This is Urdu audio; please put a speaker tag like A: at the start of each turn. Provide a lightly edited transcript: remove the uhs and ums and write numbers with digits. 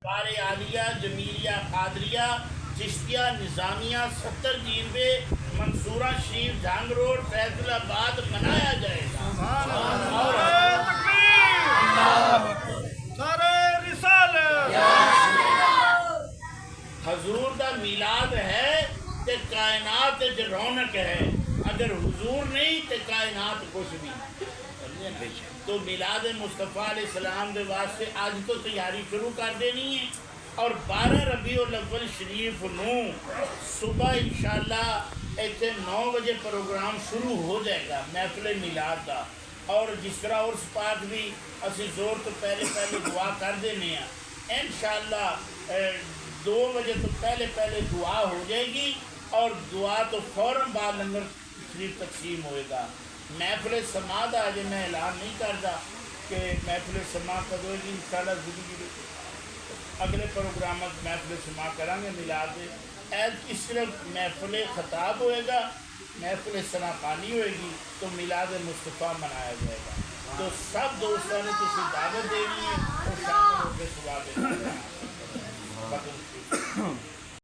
A: بار عالیہ جمیلیہ قادریہ چشتیہ نظامیہ 70 جیلوے منصورہ شریف جھانگ روڈ فیصل آباد منایا جائے گا۔ حضور دا میلاد ہے تے کائنات وچ رونق ہے، اگر حضور نہیں تے کائنات کچھ بھی۔ تو میلاد مصطفیٰ علیہ السلام دے واسطے آج تو تیاری شروع کر دینی ہے، اور 12 ربیع الاول شریف نو صبح انشاءاللہ ایتھے 9 بجے پروگرام شروع ہو جائے گا محفل میلاد دا، اور جس طرح عرس پاک بھی اسی زور تو پہلے دعا کر دینے ہیں انشاءاللہ 2 بجے تو پہلے دعا ہو جائے گی، اور دعا تو فوراً بعد لنگر شریف تقسیم ہوئے گا۔ محفل سما دا آج میں اعلان نہیں کرتا کہ محفل سما کب ہوئے گی، انشاءاللہ زندگی اگلے پروگرامات محفل سما کریں گے میلاد دے۔ اس صرف محفل خطاب ہوئے گا، محفل ثنا خوانی ہوئے گی، تو میلاد مصطفیٰ منایا جائے گا۔ تو سب دوستوں نے کسی دعوت دینی ہے۔